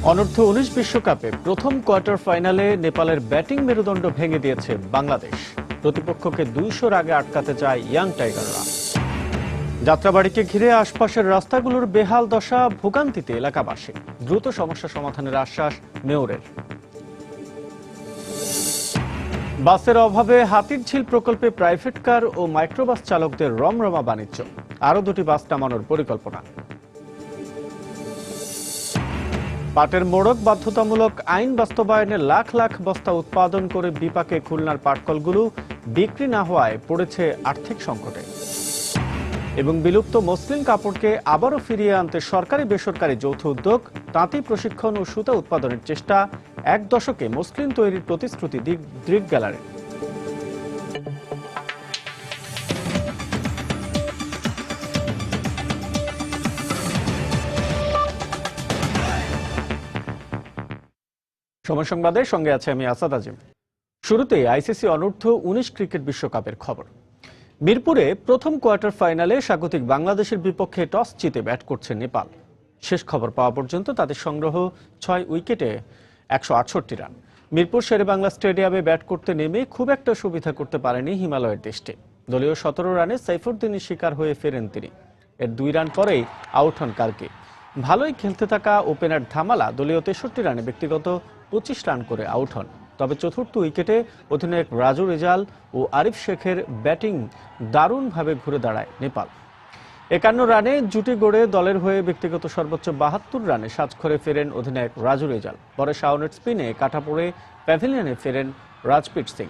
অনূর্ধ্ব-19 বিশ্বকাপে প্রথম কোয়ার্টার ফাইনালে নেপালের ব্যাটিং মেরুদণ্ড ভেঙে দিয়েছে বাংলাদেশ। প্রতিপক্ষকে 200 রাগে আটকাতে চায় ইয়াং টাইগাররা। যাত্রাবাড়িকে ঘিরে আশপাশের রাস্তাগুলোর বেহাল দশা, ভোগান্তিতে এলাকাবাসী। দ্রুত সমস্যা সমাধানের আশ্বাস মেয়রের। বাসের অভাবে হাতিরঝিল প্রকল্পে প্রাইভেট কার ও মাইক্রোবাস চালকদের রমরমা বাণিজ্য। আরও 2টি বাস নামানোর পরিকল্পনা। পাটের মোড়ক বাধ্যতামূলক আইন বাস্তবায়নে লাখ লাখ বস্তা উৎপাদন করে বিপাকে খুলনার পাটকলগুলো, বিক্রি না হওয়ায় পড়েছে আর্থিক সংকটে। এবং বিলুপ্ত মসলিন কাপড়কে আবারও ফিরিয়ে আনতে সরকারি বেসরকারি যৌথ উদ্যোগ, তাঁতি প্রশিক্ষণ ও সুতা উৎপাদনের চেষ্টা। 1 দশকে মসলিন তৈরির প্রতিশ্রুতি দৃক গ্যালারি। সময় সংবাদের সঙ্গে আছে আমি আসাদ আজিম। শুরুতে আইসিসি অনূর্ধ্ব-19 ক্রিকেট বিশ্বকাপের খবর। মিরপুরে প্রথম কোয়ার্টার ফাইনালে স্বাগতিক বাংলাদেশের বিপক্ষে টস জিতে ব্যাট করছে নেপাল। শেষ খবর পাওয়া পর্যন্ত তাদের সংগ্রহ 6 উইকেটে 168 রান। মিরপুর শেরেবাংলা স্টেডিয়ামে ব্যাট করতে নেমে খুব একটা সুবিধা করতে পারেনি হিমালয়ের দেশটি। দলীয় 17 রানে সাইফুদ্দিনের শিকার হয়ে ফেরেন তিনি। এর 2 রান পরেই আউট হন কালকে। ভালোই খেলতে থাকা ওপেনার ধামালা দলীয় 63 রানে ব্যক্তিগত 25 রান করে আউট হন। তবে চতুর্থ উইকেটে অধিনায়ক রাজু রেজাল ও আরিফ শেখের ব্যাটিং দারুণভাবে ঘুরে দাঁড়ায় নেপাল। 51 রানে জুটি গড়ে দলের হয়ে ব্যক্তিগত সর্বোচ্চ 72 রানে সাজঘরে ফেরেন অধিনায়ক রাজু রেজাল। পরে শাওনের স্পিনে কাটা পড়ে প্যাভিলিয়নে ফেরেন রাজপ্রীত সিং।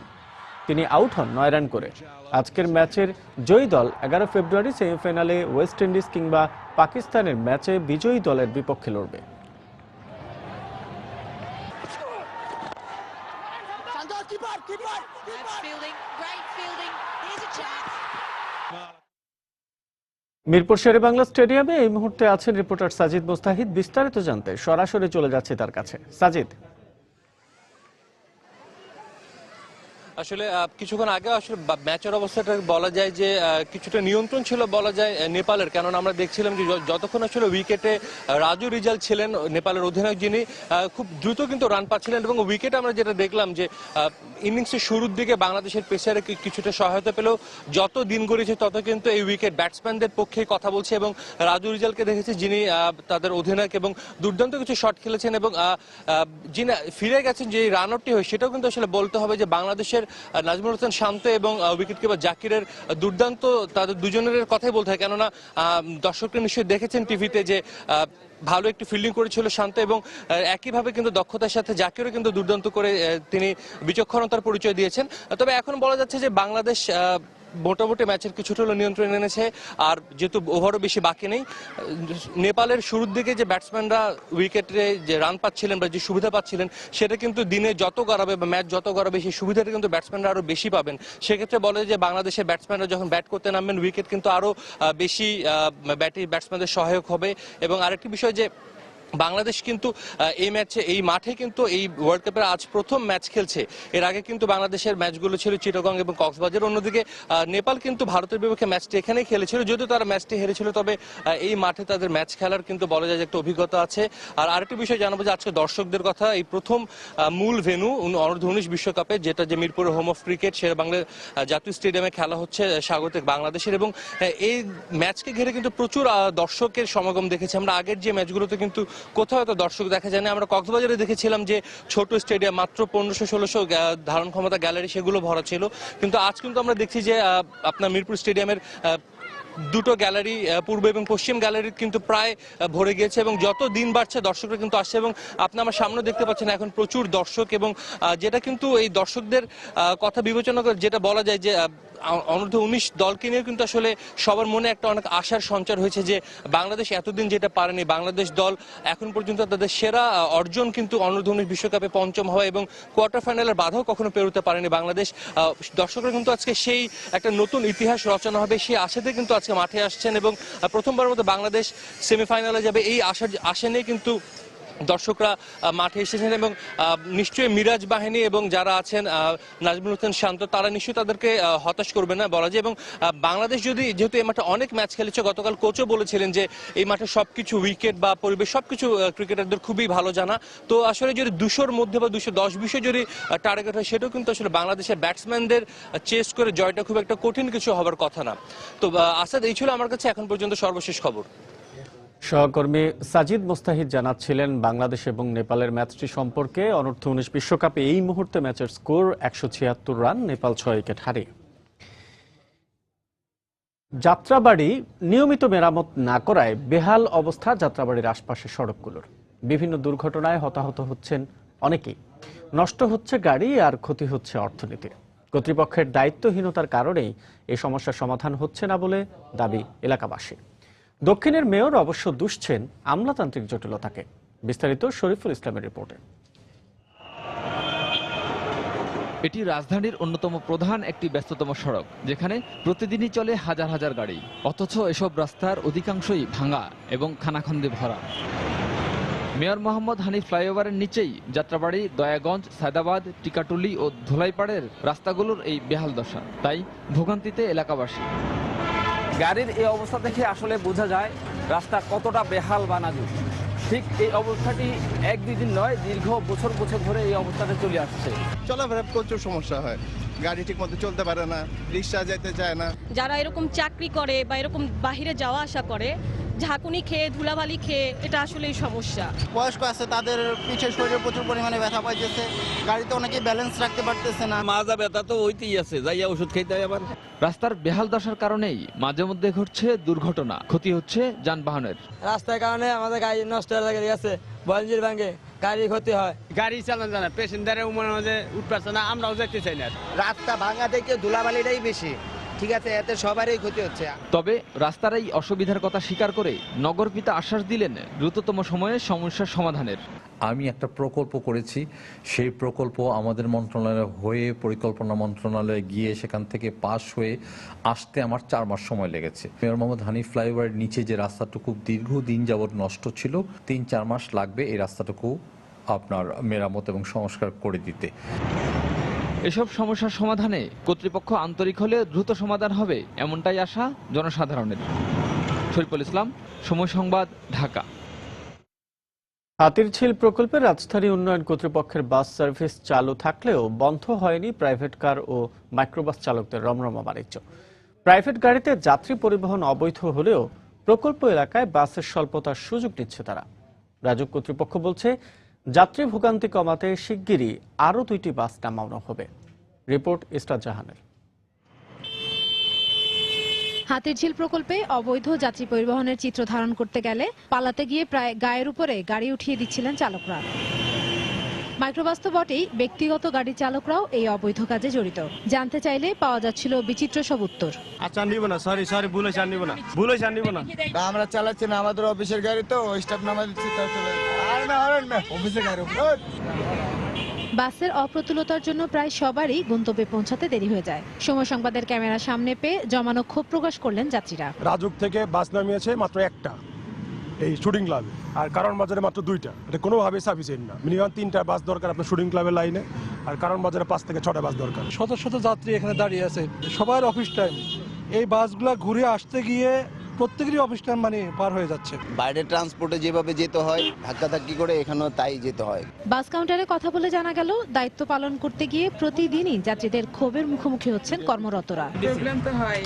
তিনি আউট হন 9 রান করে। আজকের ম্যাচের জয়ী দল 11 ফেব্রুয়ারি সেমিফাইনালে ওয়েস্ট ইন্ডিজ কিংবা পাকিস্তানের ম্যাচে বিজয়ী দলের বিপক্ষে লড়বে। মিরপুর শেরেবাংলা স্টেডিয়ামে এই মুহূর্তে আছেন রিপোর্টার সাজিদ মোস্তাহিদ। বিস্তারিত জানতে সরাসরি চলে যাচ্ছে তার কাছে। সাজিদ, আসলে কিছুক্ষণ আগে আসলে ম্যাচের অবস্থাটা বলা যায় যে কিছুটা নিয়ন্ত্রণ ছিল বলা যায় নেপালের। কেননা আমরা দেখছিলাম যে যতক্ষণ আসলে উইকেটে রাজু রিজাল ছিলেন নেপালের অধিনায়ক, যিনি খুব দ্রুত কিন্তু রান পাচ্ছিলেন। এবং উইকেটে আমরা যেটা দেখলাম যে ইনিংসের শুরুর দিকে বাংলাদেশের পেসারে কিছুটা সহায়তা পেলেও যত দিন গড়িয়েছে তত কিন্তু এই উইকেট ব্যাটসম্যানদের পক্ষে কথা বলছে। এবং রাজু রিজালকে দেখেছি যিনি তাদের অধিনায়ক এবং দুর্দান্ত কিছু শট খেলেছেন এবং যিনি ফিরে গেছেন যে রান আউটটি হয় সেটাও কিন্তু আসলে বলতে হবে যে বাংলাদেশের নাজমুল হোসেন শান্ত এবং উইকেট কিপার জাকিরের দুর্দান্ত, তাদের দুজনের কথাই বলতে হয়। কেননা দর্শকরা নিশ্চয়ই দেখেছেন টিভিতে যে ভালো একটি ফিল্ডিং করেছিল শান্ত এবং একইভাবে কিন্তু দক্ষতার সাথে জাকিরও কিন্তু দুর্দান্ত করে তিনি বিচক্ষণতার পরিচয় দিয়েছেন। তবে এখন বলা যাচ্ছে যে বাংলাদেশ মোটামুটি ম্যাচের কিছুটা হলো নিয়ন্ত্রণ এনেছে। আর যেহেতু ওভারও বেশি বাকি নেই, নেপালের শুরুর দিকে যে ব্যাটসম্যানরা উইকেটে যে রান পাচ্ছিলেন বা যে সুবিধা পাচ্ছিলেন সেটা কিন্তু দিনে যত গড়াবে বা ম্যাচ যত গড়াবে সেই সুবিধাটা কিন্তু ব্যাটসম্যানরা আরো বেশি পাবেন। সেক্ষেত্রে বলে যে বাংলাদেশের ব্যাটসম্যানরা যখন ব্যাট করতে নামবেন উইকেট কিন্তু আরো বেশি ব্যাটসম্যানদের সহায়ক হবে। এবং আরেকটি বিষয় যে বাংলাদেশ কিন্তু এই ম্যাচে এই মাঠে কিন্তু এই ওয়ার্ল্ড কাপের আজ প্রথম ম্যাচ খেলছে। এর আগে কিন্তু বাংলাদেশের ম্যাচগুলো ছিল চিটাগং এবং কক্সবাজার। অন্যদিকে নেপাল কিন্তু ভারতের বিপক্ষে ম্যাচটি এখানেই খেলেছিল, যদিও তারা ম্যাচটি হেরেছিল। তবে এই মাঠে তাদের ম্যাচ খেলার কিন্তু বলা যায় যে একটা অভিজ্ঞতা আছে। আর আরেকটি বিষয় জানাবো যে আজকে দর্শকদের কথা, এই প্রথম মূল ভেন্যু অনূর্ধ্ব-19 বিশ্বকাপে যেটা যে মিরপুরের হোম অফ ক্রিকেট শেরেবাংলা জাতীয় স্টেডিয়ামে খেলা হচ্ছে স্বাগতিক বাংলাদেশের। এবং এই ম্যাচকে ঘিরে কিন্তু প্রচুর দর্শকের সমাগম দেখেছি আমরা। আগের যে ম্যাচগুলোতে কিন্তু কোথাও তো দর্শক দেখা যায় না। আমরা কক্সবাজারে দেখেছিলাম যে ছোট স্টেডিয়াম, মাত্র 1500-1600 ধারণ ক্ষমতা গ্যালারি, সেগুলো ভরা ছিল। কিন্তু আজ কিন্তু আমরা দেখছি যে আপনার মিরপুর স্টেডিয়ামের দুটো গ্যালারি, পূর্ব এবং পশ্চিম গ্যালারি কিন্তু প্রায় ভরে গিয়েছে। এবং যত দিন বাড়ছে দর্শকরা কিন্তু আসছে এবং আপনি আমার সামনে দেখতে পাচ্ছেন এখন প্রচুর দর্শক। এবং যেটা কিন্তু এই দর্শকদের কথা বিবেচনা করে যেটা বলা যায় যে অনূর্ধ্ব-19 দলকে নিয়ে কিন্তু আসলে সবার মনে একটা অনেক আশার সঞ্চার হয়েছে যে বাংলাদেশ এতদিন যেটা পারেনি, বাংলাদেশ দল এখন পর্যন্ত তাদের সেরা অর্জন কিন্তু অনূর্ধ্ব-19 বিশ্বকাপে পঞ্চম হওয়া এবং কোয়ার্টার ফাইনালের বাধাও কখনো পেরোতে পারেনি বাংলাদেশ। দর্শকরা কিন্তু আজকে সেই একটা নতুন ইতিহাস রচনা হবে সেই আশাতে কিন্তু আজকে মাঠে আসছেন এবং প্রথমবারের মতো বাংলাদেশ সেমিফাইনালে যাবে এই আশা নিয়ে কিন্তু দর্শকরা মাঠে এসেছেন এবং নিশ্চয়ই মিরাজ বাহিনী এবং যারা আছেন নাজমুল হোসেন শান্ত তারা নিশ্চয়ই তাদেরকে হতাশ করবে না বলা যায়। এবং বাংলাদেশ যেহেতু এই মাঠে অনেক ম্যাচ খেলেছে, গতকাল কোচও বলেছিলেন যে এই মাঠে সবকিছু উইকেট বা পরিবেশ সবকিছু ক্রিকেটারদের খুবই ভালো জানা। তো আসলে যদি 200-র মধ্যে বা 210-20 যদি টার্গেট হয়, সেটাও কিন্তু আসলে বাংলাদেশের ব্যাটসম্যানদের চেস করে জয়টা খুব একটা কঠিন কিছু হবার কথা না। তো আসাদ, এই ছিল আমার কাছে এখন পর্যন্ত সর্বশেষ খবর। সহকর্মী সাজিদ মোস্তাহিদ জানাচ্ছিলেন বাংলাদেশ এবং নেপালের ম্যাচটি সম্পর্কে। অনূর্ধ্ব 19 বিশ্বকাপে এই মুহূর্তে ম্যাচের স্কোর 176 রান, নেপাল 6 উইকেট হারিয়ে। যাত্রাবাড়ি নিয়মিত মেরামত না করায় বেহাল অবস্থা যাত্রাবাড়ির আশপাশের সড়কগুলোর। বিভিন্ন দুর্ঘটনায় হতাহত হচ্ছেন অনেকেই, নষ্ট হচ্ছে গাড়ি আর ক্ষতি হচ্ছে অর্থনীতির। কর্তৃপক্ষের দায়িত্বহীনতার কারণেই এই সমস্যার সমাধান হচ্ছে না বলে দাবি এলাকাবাসী। দক্ষিণের মেয়র অবশ্য দুষছেন আমলাতান্ত্রিক জটিলতাকে। বিস্তারিত শরীফুল ইসলামের রিপোর্টে। এটি রাজধানীর অন্যতম প্রধান একটি ব্যস্ততম সড়ক, যেখানে প্রতিদিনই চলে হাজার হাজার গাড়ি। অথচ এসব রাস্তার অধিকাংশই ভাঙা এবং খানাখন্দে ভরা। মেয়র মোহাম্মদ হানিফ ফ্লাইওভারের নিচেই যাত্রাবাড়ি, দয়াগঞ্জ, সায়দাবাদ, টিকাটুলি ও ধুলাইপাড়ের রাস্তাগুলোর এই বেহাল দশা। তাই ভোগান্তিতে এলাকাবাসী। গাড়ির এই অবস্থা দেখে আসলে বোঝা যায় রাস্তা কতটা বেহাল বা নাজুক। ঠিক এই অবস্থাটি এক দুই দিন নয়, দীর্ঘ বছর বছর ধরে এই অবস্থাটা চলে আসছে। চলাফেরা প্রচুর সমস্যা হয়, গাড়ি ঠিক মতো চলতে পারে না, রিক্সা যেতে চায় না। যারা এরকম চাকরি করে বা এরকম বাহিরে যাওয়া আসা করে, ঝাঁকুনি খেয়ে ধুলাবালি খেয়ে, এটা আসলেই সমস্যা। বয়স্ক আছে, তাদের পিঠের শরীরে প্রচুর পরিমাণে ব্যথা পাইতেছে, গাড়িতে অনেকে ব্যালেন্স রাখতে পারতেছে না। মাজা ব্যথা তো হইতেই আছে, যাইয়া ওষুধ খাইতে হয় আবার। রাস্তার বেহাল দশার কারণেই মাঝে মধ্যে ঘটছে দুর্ঘটনা, ক্ষতি হচ্ছে যানবাহনের। রাস্তার কারণে আমাদের গাড়ি নষ্ট হয়ে গেছে, বঞ্জির ভাঙে গাড়ি ক্ষতি হয়। গাড়ি চালানো যায় না, প্যাসেঞ্জারের মনে হয় যে উঠতেছে না, আমরাও যেতে চাই না। রাস্তা ভাঙা থেকে ধুলাবালিটাই বেশি, ঠিক আছে, এতে সবারই ক্ষতি হচ্ছে। তবে রাস্তার এই অসুবিধার কথা স্বীকার করে নগরপিতা আশ্বাস দিলেন দ্রুততম সময়ে সমস্যার সমাধানের। আমি একটা প্রকল্প করেছি, সেই প্রকল্প আমাদের মন্ত্রণালয় হয়ে পরিকল্পনা মন্ত্রণালয়ে গিয়ে সেখান থেকে পাশ হয়ে আসতে আমার 4 মাস সময় লেগেছে। মেয়র মোহাম্মদ হানিফ ফ্লাইওভারের নিচে যে রাস্তাটুকু দীর্ঘদিন যাবৎ নষ্ট ছিল, 3-4 মাস লাগবে এই রাস্তাটুকু আপনার মেরামত এবং সংস্কার করে দিতে। এসব সমস্যার সমাধানে কর্তৃপক্ষ আন্তরিক হলে দ্রুত সমাধান হবে, এমনটাই আশা জনসাধারণের। শরীফুল ইসলাম, সময় সংবাদ, ঢাকা। হাতিরঝিল প্রকল্পে রাজধানী উন্নয়ন কর্তৃপক্ষের বাস সার্ভিস চালু থাকলেও বন্ধ হয়নি প্রাইভেট কার ও মাইক্রোবাস চালকদের রমরমা বাণিজ্য। প্রাইভেট গাড়িতে যাত্রী পরিবহন অবৈধ হলেও প্রকল্প এলাকায় বাসের স্বল্পতার সুযোগ নিচ্ছে তারা। রাজুক কর্তৃপক্ষ বলছে, যাত্রী ভোগান্তি কমাতে শিগগিরই আরও 2টি বাস নামানো হবে। রিপোর্ট ইসরাত জাহানের। হাতিরঝিল প্রকল্পে অবৈধ যাত্রী পরিবহনের চিত্র ধারণ করতে গেলে পালাতে গিয়ে প্রায় গায়ের উপরে গাড়ি উঠিয়ে দিচ্ছিলেন চালকরা। মাইক্রোবাস তো বটেই, ব্যক্তিগত গাড়ি চালকরাও এই অবৈধ কাজে জড়িত। জানতে চাইলে পাওয়া যাচ্ছিল বিচিত্র সব উত্তর। আচ্ছা নিব না, সরি ভুলে নিব না। আমরা চালাচ্ছি না, আমাদের অফিসের গাড়ি তো, স্টাফ নামা দিচ্ছি, অফিসের গাড়ি। বাসের অপ্রতুলতার জন্য প্রায় সবারই গন্তব্যে পৌঁছাতে দেরি হয়ে যায়। সময় সংবাদের ক্যামেরার সামনে পেয়ে জমানো ক্ষোভ প্রকাশ করলেন যাত্রীরা। রাজুক থেকে বাস নামিয়েছে মাত্র একটা, এই শুটিং ক্লাবে, আর কারণ বাজারে মাত্র 2টা। এটা কোনোভাবেই সাফিসিয়েন্ট না। মিনিমাম 3টা বাস দরকার আপনার শুটিং ক্লাবের লাইনে, আর কারণ বাজারে 5 থেকে 6টা বাস দরকার। শত শত যাত্রী এখানে দাঁড়িয়ে আছে, সবার অফিস টাইম। এই বাসগুলা ঘুরে আসতে গিয়ে প্রত্যেকেরই অফিস টাইম পার হয়ে যাচ্ছে। বাইরের ট্রান্সপোর্টে যেভাবে যেতে হয়, ধাক্কাধাক্কি করে, এখানেও তাই যেতে হয়। বাস কাউন্টারে কথা বলে জানা গেল, দায়িত্ব পালন করতে গিয়ে প্রতিদিনই যাত্রীদের ক্ষোভের মুখোমুখি হচ্ছেন কর্মরতরা। প্রবলেম তো হয়,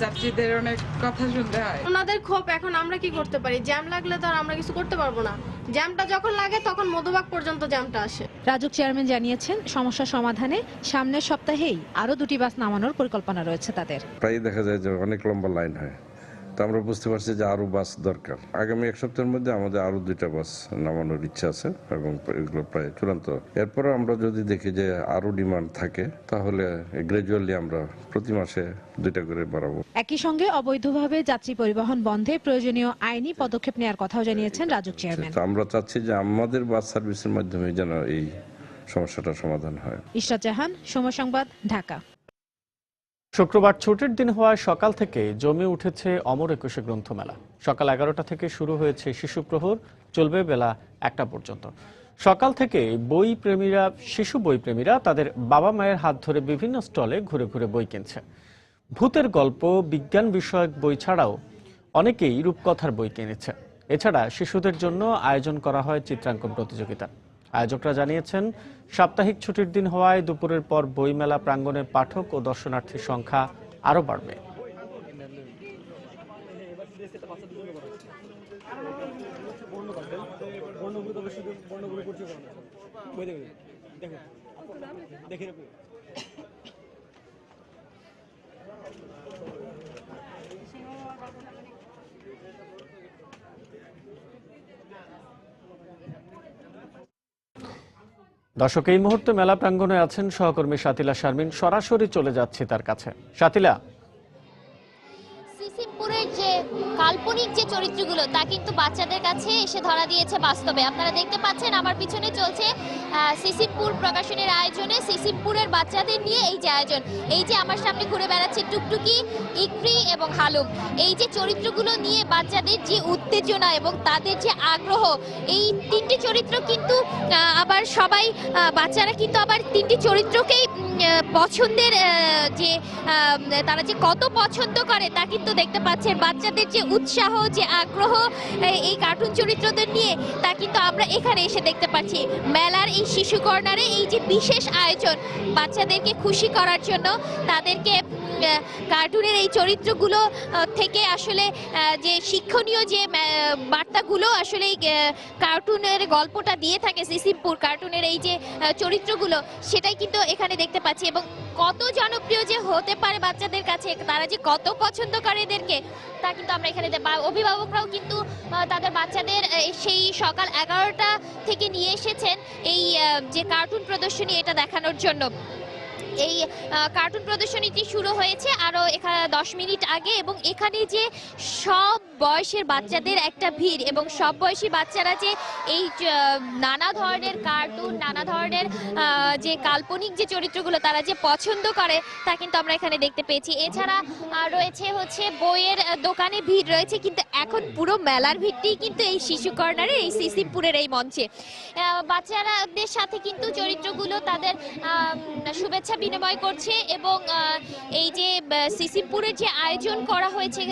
যাত্রীদের অনেক কথা শুনতে হয়। ওনাদের ক্ষোভ, এখন আমরা কি করতে পারি? জ্যাম লাগলে তো আর আমরা কিছু করতে পারবো না। জ্যামটা যখন লাগে তখন মধুবাগ পর্যন্ত জ্যামটা আসে। রাজুক চেয়ারম্যান জানিয়েছেন, সমস্যা সমাধানে সামনের সপ্তাহেই আরো 2টি বাস নামানোর পরিকল্পনা রয়েছে তাদের। প্রায় দেখা যায় যে অনেক লম্বা লাইন হয়, তো আমরা বুঝতে পারছি যে আরো বাস দরকার। আগামী 1 সপ্তাহের মধ্যে আমাদের আরো 2টা বাস নামানোর ইচ্ছা আছে এবং এগুলো প্রায় চূড়ান্ত। এরপরে আমরা যদি দেখি যে আরো ডিমান্ড থাকে, তাহলে গ্রাজুয়ালি আমরা প্রতি মাসে 2টা করে বাড়াবো। একই সঙ্গে অবৈধভাবে যাত্রী পরিবহন বন্ধে প্রয়োজনীয় আইনি পদক্ষেপ নেওয়ার কথাও জানিয়েছেন রাজুক চেয়ারম্যান। আমরা চাচ্ছি যে আমাদের বাস সার্ভিসের মাধ্যমে যেন এই সমস্যাটার সমাধান হয়। ইশরাত জাহান, সময় সংবাদ, ঢাকা। শুক্রবার ছুটির দিন হওয়ায় সকাল থেকে জমে উঠেছে অমর একুশে গ্রন্থমেলা। সকাল 11টা থেকে শুরু হয়েছে শিশু প্রহর, চলবে বেলা 1টা পর্যন্ত। সকাল থেকে শিশু বই প্রেমীরা তাদের বাবা মায়ের হাত ধরে বিভিন্ন স্টলে ঘুরে ঘুরে বই কিনছে। ভূতের গল্প, বিজ্ঞান বিষয়ক বই ছাড়াও অনেকেই রূপকথার বই কিনেছে। এছাড়া শিশুদের জন্য আয়োজন করা হয় চিত্রাঙ্কন প্রতিযোগিতা। আয়োজকরা জানিয়েছেন, সাপ্তাহিক ছুটির দিন হওয়ায় দুপুরের পর বইমেলা প্রাঙ্গণে পাঠক ও দর্শনার্থীর সংখ্যা আরও বাড়বে। দর্শক, এই মুহূর্তে মেলা প্রাঙ্গণে আছেন সহকর্মী শাতিলা শারমিন। সরাসরি চলে যাচ্ছি তার কাছে। শাতিলা, সিসিমপুরের যে কাল্পনিক যে চরিত্রগুলো তা কিন্তু বাচ্চাদের কাছে এসে ধরা দিয়েছে বাস্তবে। আপনারা দেখতে পাচ্ছেন আমার পিছনে চলছে সিসিমপুর প্রকাশনের আয়োজনে সিসিমপুরের বাচ্চাদের নিয়ে এই যে আয়োজন। এই যে আমার সামনে ঘুরে বেড়াচ্ছে টুকটুকি, ইকরি এবং হালুম। এই যে চরিত্রগুলো নিয়ে বাচ্চাদের যে উত্তেজনা এবং তাদের যে আগ্রহ, এই তিনটি চরিত্র কিন্তু আবার সবাই বাচ্চারা কিন্তু আবার তিনটি চরিত্রকেই পছন্দের যে তারা যে কত পছন্দ করে তা কিন্তু দেখতে পাচ্ছেন। বাচ্চাদের যে উৎসাহ, যে আগ্রহ এই কার্টুন চরিত্রদের নিয়ে তা কিন্তু আমরা এখানে এসে দেখতে পাচ্ছি। মেলার এই শিশু কর্নারে এই যে বিশেষ আয়োজন বাচ্চাদেরকে খুশি করার জন্য, তাদেরকে কার্টুনের এই চরিত্রগুলো থেকে আসলে যে শিক্ষণীয় যে বার্তাগুলো আসলে এই কার্টুনের গল্পটা দিয়ে থাকে সিসিমপুর কার্টুনের এই যে চরিত্রগুলো, সেটাই কিন্তু এখানে দেখতে পাচ্ছি। এবং কত জনপ্রিয় যে হতে পারে বাচ্চাদের কাছে, তারা যে কত পছন্দ করে এদেরকে তা কিন্তু আমরা এখানে অভিভাবকরাও কিন্তু তাদের বাচ্চাদের সেই সকাল 11টা থেকে নিয়ে এসেছেন এই যে কার্টুন প্রদর্শনী এটা দেখানোর জন্য। এই কার্টুন প্রদর্শনীটি শুরু হয়েছে আরও এখানে 10 মিনিট আগে, এবং এখানে যে সব বয়সের বাচ্চাদের একটা ভিড় এবং সব বয়সী বাচ্চারা যে এই নানা ধরনের কার্টুন, নানা ধরনের যে কাল্পনিক যে চরিত্রগুলো তারা যে পছন্দ করে তা কিন্তু আমরা এখানে দেখতে পেয়েছি। এছাড়া রয়েছে হচ্ছে বইয়ের দোকানে ভিড় রয়েছে, কিন্তু এখন পুরো মেলার ভিড়টি কিন্তু এই শিশু কর্নারে এই সিসিমপুরের এই মঞ্চে। বাচ্চারাদের সাথে কিন্তু চরিত্রগুলো তাদের শুভেচ্ছা বিনিময় করছে, এবং এই যে সিসিমপুরের যে আয়োজন করা হয়েছে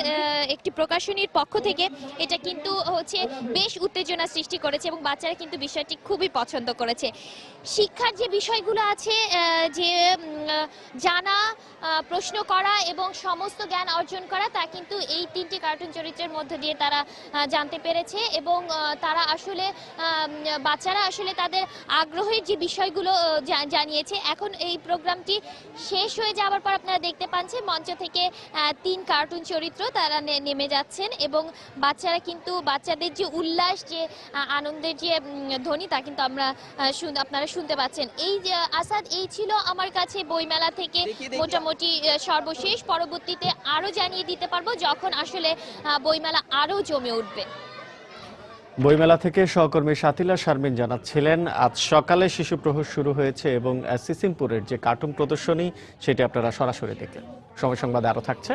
একটি প্রকাশনীর পক্ষ থেকে, এটা কিন্তু হচ্ছে বেশ উত্তেজনা সৃষ্টি করেছে এবং বাচ্চারা কিন্তু বিষয়টি খুবই পছন্দ করেছে। শিক্ষার যে বিষয়গুলো আছে, যে জানা, প্রশ্ন করা এবং সমস্ত জ্ঞান অর্জন করা, তা কিন্তু এই তিনটি কার্টুন চরিত্রের মধ্যে দিয়ে তারা জানতে পেরেছে। এবং তারা আসলে বাচ্চারা আসলে তাদের আগ্রহের যে বিষয়গুলো জানিয়েছে। এখন এই প্রোগ্রামটি শেষ হয়ে যাওয়ার পর আপনারা দেখতে পাচ্ছেন মঞ্চ থেকে 3 কার্টুন চরিত্র তারা নেমে যাচ্ছেন, এবং বাচ্চারা কিন্তু বাচ্চাদের যে উল্লাস, যে আনন্দের যে ধ্বনি তা কিন্তু আপনারা শুনতে পাচ্ছেন। এই যে আসাদ, এই ছিল আমার কাছে বইমেলা থেকে মোটামুটি সর্বশেষ। পরবর্তীতে আরো জানিয়ে দিতে পারবো যখন আসলে বইমেলা আরো জমে উঠবে। বইমেলা থেকে সহকর্মী শাতিলা শারমিন জানাচ্ছিলেন, আজ সকালে শিশু প্রহর শুরু হয়েছে এবং সিসিমপুরের যে কার্টুন প্রদর্শনী সেটি আপনারা সরাসরি দেখলেন। সময় সংবাদে আরো থাকছে।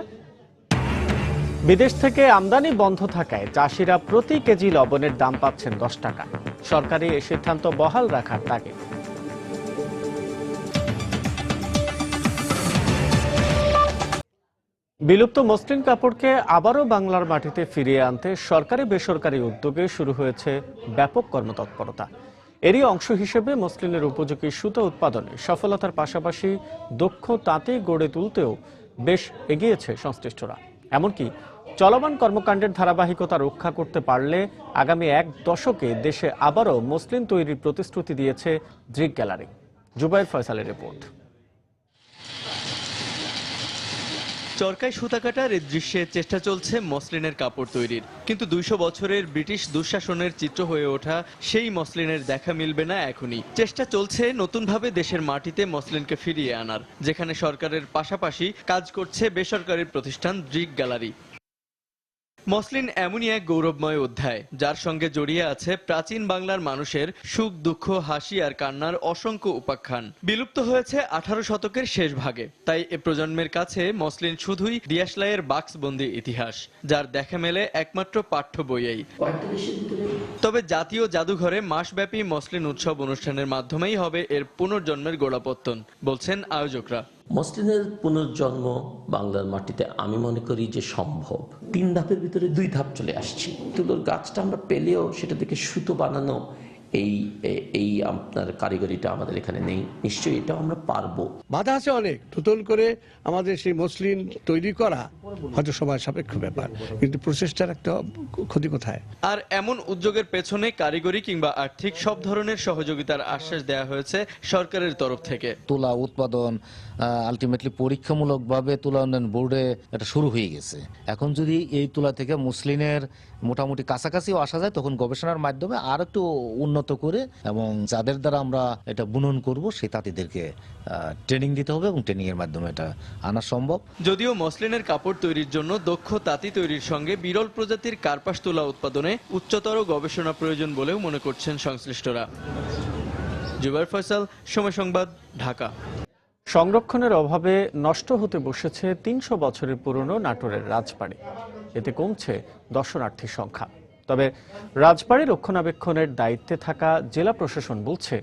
বিদেশ থেকে আমদানি বন্ধ থাকায় চাষিরা প্রতি কেজি লবণের দাম পাচ্ছেন 10 টাকা। সরকারি এই সিদ্ধান্ত বহাল রাখার তাগিদ। বিলুপ্ত মসলিন কাপড়কে আবারও বাংলার মাটিতে ফিরিয়ে আনতে সরকারি বেসরকারি উদ্যোগে শুরু হয়েছে ব্যাপক কর্মতৎপরতা। এরই অংশ হিসেবে মসলিনের উপযোগী সুতা উৎপাদনে সফলতার পাশাপাশি দক্ষ তাঁতি গড়ে তুলতেও বেশ এগিয়েছে সংশ্লিষ্টরা। এমনকি চলমান কর্মকাণ্ডের ধারাবাহিকতা রক্ষা করতে পারলে আগামী 1 দশকে দেশে আবারও মসলিন তৈরির প্রতিশ্রুতি দিয়েছে দৃক গ্যালারি। জুবাইর ফয়সালের রিপোর্ট। চরকায় সুতা কাটার এই দৃশ্যে চেষ্টা চলছে মসলিনের কাপড় তৈরির, কিন্তু 200 বছরের ব্রিটিশ দুঃশাসনের চিত্র হয়ে ওঠা সেই মসলিনের দেখা মিলবে না এখনই। চেষ্টা চলছে নতুনভাবে দেশের মাটিতে মসলিনকে ফিরিয়ে আনার, যেখানে সরকারের পাশাপাশি কাজ করছে বেসরকারি প্রতিষ্ঠান দৃক গ্যালারি। মসলিন এমনই এক গৌরবময় অধ্যায় যার সঙ্গে জড়িয়ে আছে প্রাচীন বাংলার মানুষের সুখ দুঃখ হাসি আর কান্নার অসংখ্য উপাখ্যান। বিলুপ্ত হয়েছে 18 শতকের শেষ ভাগে, তাই এ প্রজন্মের কাছে মসলিন শুধুই দিয়াশলাইয়ের বাক্সবন্দি ইতিহাস, যার দেখা মেলে একমাত্র পাঠ্য বইয়েই। তবে জাতীয় জাদুঘরে মাসব্যাপী মসলিন উৎসব অনুষ্ঠানের মাধ্যমেই হবে এর পুনর্জন্মের গোড়াপত্তন বলছেন আয়োজকরা। মসলিনের পুনর্জন্ম বাংলার মাটিতে আমি মনে করি যে সম্ভব। 3 ধাপের ভিতরে 2 ধাপ চলে আসছি। তুলোর গাছটা আমরা পেলেও সেটা থেকে সুতো বানানো এই আপনার কারিগরিটা আমাদের এখানে নেই। নিশ্চয়ই এটা আমরা পারবো। বাধা আছে অনেক, নতুন করে আমাদের সেই মসলিন তৈরি করা হয়তো সময় সাপেক্ষ ব্যাপার, কিন্তু প্রচেষ্টার একটা ক্ষতি কোথায়। আর এমন উদ্যোগের পেছনে কারিগরি কিংবা আর্থিক সব ধরনের সহযোগিতার আশ্বাস দেওয়া হয়েছে সরকারের তরফ থেকে। তুলা উৎপাদন আলটিমেটলি পরীক্ষামূলকভাবে তুলা উন্নয়ন বোর্ডে এটা শুরু হয়ে গেছে। এখন যদি এই তুলা থেকে মুসলিনের মোটামুটি কাছাকাছিও আসা যায়, তখন গবেষণার মাধ্যমে আর একটু উন্নত করে এবং যাদের দ্বারা আমরা এটা বুনন করব সেই তাঁতিদেরকে ট্রেনিং দিতে হবে এবং ট্রেনিং এর মাধ্যমে এটা আনা সম্ভব। যদিও মসলিনের কাপড় তৈরির জন্য দক্ষ তাঁতি তৈরির সঙ্গে বিরল প্রজাতির কার্পাস তুলা উৎপাদনে উচ্চতর গবেষণা প্রয়োজন বলেও মনে করছেন সংশ্লিষ্টরা। জুবাইর ফয়সাল, সময় সংবাদ, ঢাকা। সংরক্ষণের অভাবে নষ্ট হতে বসেছে 300 বছরের পুরনো নাটোরের রাজবাড়ি। এতে কমছে দর্শনার্থীর সংখ্যা। তবে রাজবাড়ি রক্ষণাবেক্ষণের দায়িত্বে থাকা জেলা প্রশাসন বলছে,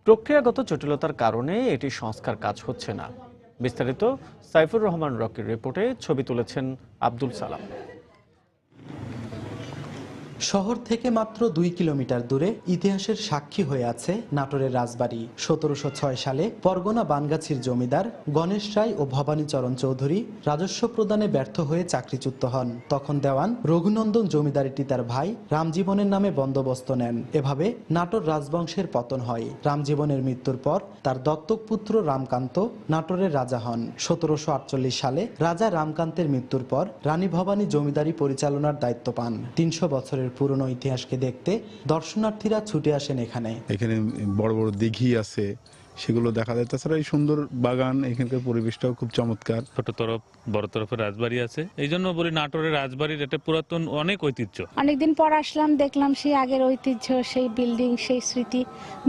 প্রক্রিয়াগত জটিলতার কারণে এটি সংস্কার কাজ হচ্ছে না। বিস্তারিত সাইফুর রহমান রকির রিপোর্টে ছবি তুলেছেন আব্দুল সালাম। শহর থেকে মাত্র 2 কিলোমিটার দূরে ইতিহাসের সাক্ষী হয়ে আছে নাটোরের রাজবাড়ি। 1706 সালে পরগনা বানগাছির জমিদার গণেশ রায় ও ভবানীচরণ চৌধুরী রাজস্ব প্রদানে ব্যর্থ হয়ে চাকরিচ্যুত হন। তখন দেওয়ান রঘুনন্দন জমিদারটি তার ভাই রামজীবনের নামে বন্দোবস্ত নেন। এভাবে নাটোর রাজবংশের পতন হয়। রামজীবনের মৃত্যুর পর তার দত্তক পুত্র রামকান্ত নাটোরের রাজা হন। 1748 সালে রাজা রামকান্তের মৃত্যুর পর রানী ভবানী জমিদারি পরিচালনার দায়িত্ব পান। 300 বছরের পুরনো ইতিহাসকে দেখতে দর্শনার্থীরা ছুটে আসেন এখানে। এখানে বড় বড় দিঘি আছে, সেগুলো দেখা যায়। তাছাড়া এই সুন্দর বাগান, এখানকার পরিবেশটাও খুব চমৎকার। ছোট তরফ বড় তরফের রাজবাড়ি আছে, এই জন্য বলি নাটোরের রাজবাড়ির এটা পুরাতন অনেক ঐতিহ্য। অনেকদিন পর আসলাম, দেখলাম সেই আগের ঐতিহ্য, সেই বিল্ডিং, সেই স্মৃতি,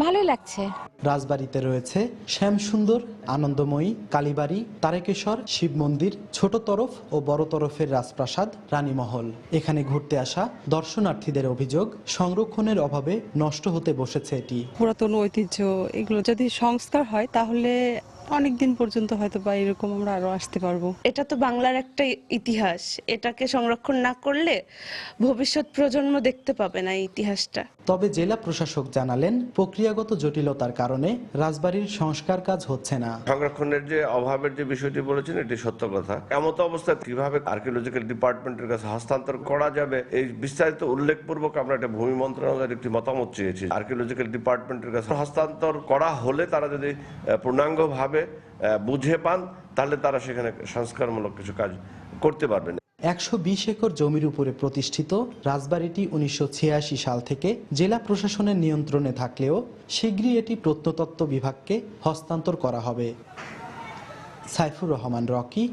ভালোই লাগছে। রাজবাড়িতে রয়েছে শ্যামসুন্দর, আনন্দময়ী, কালীবাড়ি, তারেকেশ্বর, শিব মন্দির, ছোট তরফ ও বড় তরফের রাজপ্রাসাদ, রানীমহল। এখানে ঘুরতে আসা দর্শনার্থীদের অভিযোগ, সংরক্ষণের অভাবে নষ্ট হতে বসেছে এটি। পুরাতন ঐতিহ্য, এগুলো যদি সংস্কার হয় তাহলে অনেকদিন পর্যন্ত হয়তো বা এরকম আমরা আরো আসতে পারবো। এটা তো বাংলার একটা ইতিহাস, এটাকে সংরক্ষণ না করলে ভবিষ্যৎ প্রজন্ম দেখতে পাবে না এই ইতিহাসটা। তবে জেলা প্রশাসক জানালেন, প্রক্রিয়াগত জটিলতার কারণে রাজবাড়ির সংস্কার কাজ হচ্ছে না। সংরক্ষণের যে অভাবের যে বিষয়টি বলেছেন, এটি সত্য কথা। এমত অবস্থায় কিভাবে আর্কিওলজিক্যাল ডিপার্টমেন্টের কাছে হস্তান্তর করা যাবে, এই বিস্তারিত উল্লেখপূর্বক আমরা একটা ভূমি মন্ত্রণালয়ের একটি মতামত চেয়েছি। আর্কিওলজিক্যাল ডিপার্টমেন্টের কাছে হস্তান্তর করা হলে তারা যদি পূর্ণাঙ্গভাবে বুঝে পান, তাহলে তারা সেখানে সংস্কারমূলক কিছু কাজ করতে পারবেন। 120 একর জমির উপরে প্রতিষ্ঠিত রাজবাড়িটি 1986 সাল থেকে জেলা প্রশাসনের নিয়ন্ত্রণে থাকলেও শীঘ্রই এটি প্রত্নতত্ত্ব বিভাগকে হস্তান্তর করা হবে। সাইফুর রহমান রকি,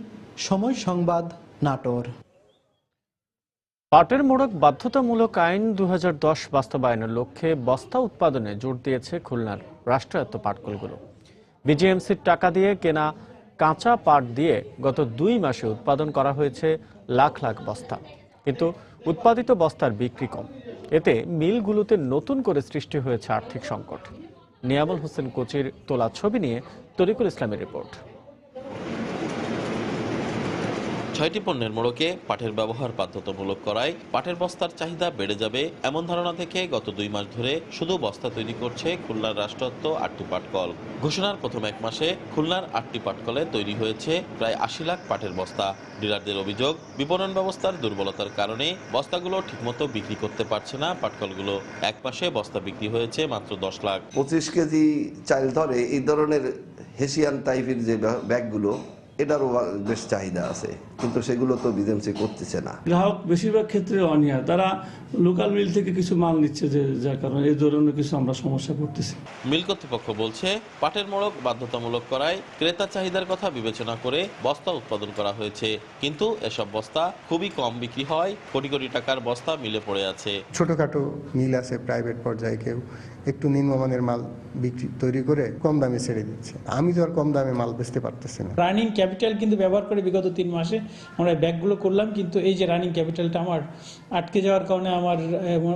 সময় সংবাদ, নাটোর। পাটের মোড়ক বাধ্যতামূলক আইন 2010 বাস্তবায়নের লক্ষ্যে বস্তা উৎপাদনে জোর দিয়েছে খুলনার রাষ্ট্রায়ত্ত পাটকলগুলো। বিজিএমসির টাকা দিয়ে কেনা কাঁচা পাট দিয়ে গত 2 মাসে উৎপাদন করা হয়েছে লাখ লাখ বস্তা, কিন্তু উৎপাদিত বস্তার বিক্রি কম। এতে মিলগুলোতে নতুন করে সৃষ্টি হয়েছে আর্থিক সংকট। নিয়ামুল হোসেন কোচির তোলা ছবি নিয়ে তরিকুল ইসলামের রিপোর্ট। 6টি পণ্যের মোড়কে পাটের ব্যবহার বাধ্যতামূলক করায় পাটের বস্তার চাহিদা বেড়ে যাবে এমন ধারণা থেকে গত 2 মাস ধরে শুধু বস্তা তৈরি করছে খুলনার রাষ্ট্রায়ত্ত 8টি পাটকল। ঘোষণার প্রথম 1 মাসে খুলনার 8টি পাটকলে তৈরি হয়েছে প্রায় 80 লাখ পাটের বস্তা। ডিলারদের অভিযোগ, বিপণন ব্যবস্থার দুর্বলতার কারণে বস্তাগুলো ঠিকমতো বিক্রি করতে পারছে না পাটকলগুলো। 1 মাসে বস্তা বিক্রি হয়েছে মাত্র 10 লাখ। 25 কেজি চাল ধরে এই ধরনের হেসিয়ান টাইপের যে ব্যাগগুলো, এটারও বেশ চাহিদা আছে। কিন্তু সেগুলো তো বিজেএমসি করতেছে না। গ্রাহক বেশিরভাগ ক্ষেত্রে অনীহা, তারা লোকাল মিল থেকে কিছু মাল নিচ্ছে, যার কারণে এই ধরনের কিছু আমরা সমস্যা করতেছি। মিল কর্তৃপক্ষ বলছে পাটের মোড়ক বাধ্যতামূলক করায় ক্রেতা চাহিদার কথা বিবেচনা করে বস্তা উৎপাদন করা হয়েছে, কিন্তু এসব বস্তা খুবই কম বিক্রি হয়, কোটি কোটি টাকার বস্তা মিলে পড়ে আছে। ছোটখাটো মিল আছে প্রাইভেট পর্যায়ে, কেউ একটু নিম্নমানের মাল তৈরি করে কম দামে ছেড়ে দিচ্ছে। আমি তো আর কম দামে মাল বেচতে পারতেছি না। রানিং ক্যাপিটাল কিন্তু ব্যবহার করে বিগত 3 মাসে আমরা ব্যাগগুলো করলাম, কিন্তু এই যে রানিং ক্যাপিটালটা আমার আটকে যাওয়ার কারণে আমার